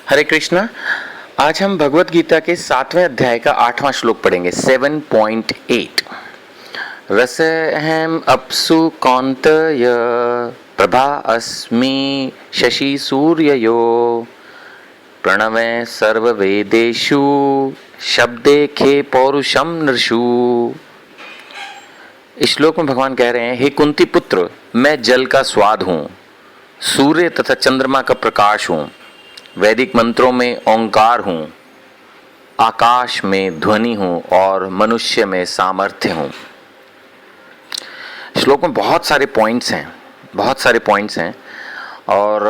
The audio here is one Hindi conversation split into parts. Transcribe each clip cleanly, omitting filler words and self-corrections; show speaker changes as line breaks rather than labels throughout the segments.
हरे कृष्णा। आज हम भगवत गीता के 7वें अध्याय का 8वां श्लोक पढ़ेंगे 7.8। रसहम अप्सु कौन्तेय प्रभा अस्मि शशि सूर्ययो प्रणवे सर्ववेदेषु शब्दे खे पौरुषम नृषु। इस श्लोक में भगवान कह रहे हैं, हे कुंती पुत्र, मैं जल का स्वाद हूँ, सूर्य तथा चंद्रमा का प्रकाश हूँ, वैदिक मंत्रों में ओंकार हूँ, आकाश में ध्वनि हूँ और मनुष्य में सामर्थ्य हूँ। श्लोक में बहुत सारे पॉइंट्स हैं और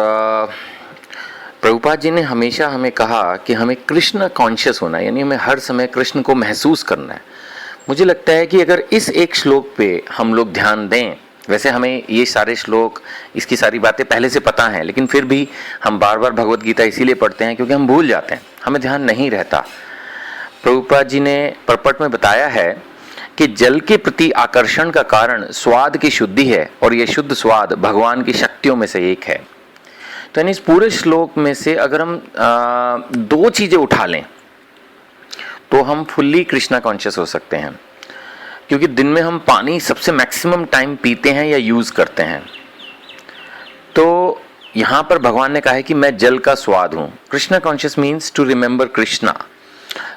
प्रभुपाद जी ने हमेशा हमें कहा कि हमें कृष्ण कॉन्शियस होना है, यानी हमें हर समय कृष्ण को महसूस करना है। मुझे लगता है कि अगर इस एक श्लोक पे हम लोग ध्यान दें, वैसे हमें ये सारे श्लोक, इसकी सारी बातें पहले से पता हैं, लेकिन फिर भी हम बार बार भगवत गीता इसीलिए पढ़ते हैं क्योंकि हम भूल जाते हैं, हमें ध्यान नहीं रहता। प्रभुपाद जी ने परपट में बताया है कि जल के प्रति आकर्षण का कारण स्वाद की शुद्धि है और ये शुद्ध स्वाद भगवान की शक्तियों में से एक है। तो यानी इस पूरे श्लोक में से अगर हम दो चीजें उठा लें तो हम फुल्ली कृष्णा कॉन्शियस हो सकते हैं, क्योंकि दिन में हम पानी सबसे मैक्सिमम टाइम पीते हैं या यूज करते हैं। तो यहां पर भगवान ने कहा है कि मैं जल का स्वाद हूं। Krishna conscious means to remember Krishna.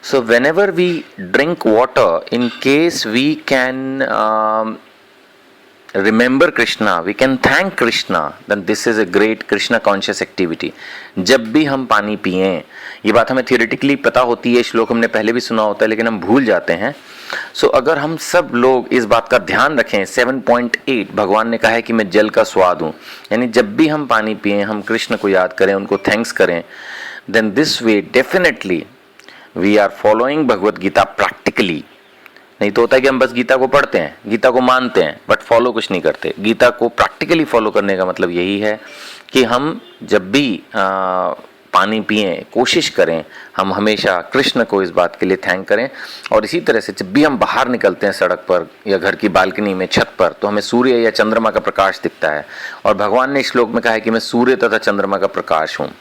So whenever we drink water, in case we can remember Krishna, we can thank Krishna, then this is a great Krishna conscious activity. जब भी हम पानी पिएं, ये बात हमें थियोरेटिकली पता होती है, श्लोक हमने पहले भी सुना होता है, लेकिन हम भूल जाते हैं। सो अगर हम सब लोग इस बात का ध्यान रखें, 7.8 भगवान ने कहा है कि मैं जल का स्वाद हूँ, यानी जब भी हम पानी पिएं हम कृष्ण को याद करें, उनको थैंक्स करें, then this way definitely we are following Bhagavad Gita practically. नहीं तो होता है कि हम बस गीता को पढ़ते हैं, गीता को मानते हैं, बट फॉलो कुछ नहीं करते। गीता को प्रैक्टिकली फॉलो करने का मतलब यही है कि हम जब भी पानी पिएं, कोशिश करें हम हमेशा कृष्ण को इस बात के लिए थैंक करें। और इसी तरह से जब भी हम बाहर निकलते हैं सड़क पर या घर की बालकनी में, छत पर, तो हमें सूर्य या चंद्रमा का प्रकाश दिखता है, और भगवान ने इस श्लोक में कहा है कि मैं सूर्य तथा चंद्रमा का प्रकाश हूँ।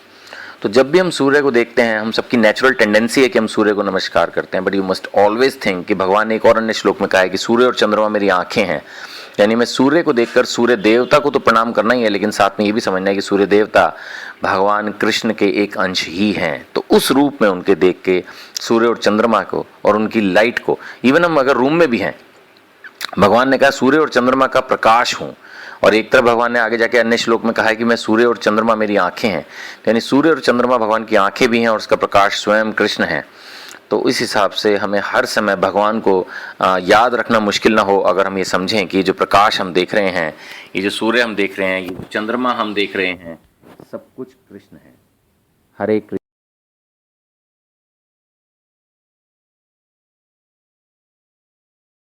तो जब भी हम सूर्य को देखते हैं, हम सबकी नेचुरल टेंडेंसी है कि हम सूर्य को नमस्कार करते हैं, but you must always think कि भगवान ने एक और अन्य श्लोक में कहा है कि सूर्य और चंद्रमा मेरी आंखें हैं, यानी मैं सूर्य को देखकर सूर्य देवता को तो प्रणाम करना ही है, लेकिन साथ में ये भी समझना है कि सूर्य देवता भगवान कृष्ण के एक अंश ही हैं। तो उस रूप में उनके देख के सूर्य और चंद्रमा को और उनकी लाइट को, इवन हम अगर रूम में भी हैं, भगवान ने कहा सूर्य और चंद्रमा का प्रकाश हूँ। और एक तरफ भगवान ने आगे जाके अन्य श्लोक में कहा है कि मैं सूर्य और चंद्रमा मेरी आंखें हैं, यानी सूर्य और चंद्रमा भगवान की आंखें भी हैं और उसका प्रकाश स्वयं कृष्ण है। तो इस हिसाब से हमें हर समय भगवान को याद रखना मुश्किल ना हो, अगर हम ये समझें कि जो प्रकाश हम देख रहे हैं, ये जो सूर्य हम देख रहे हैं, ये जो चंद्रमा हम देख रहे हैं, सब कुछ कृष्ण है। हरे कृष्ण।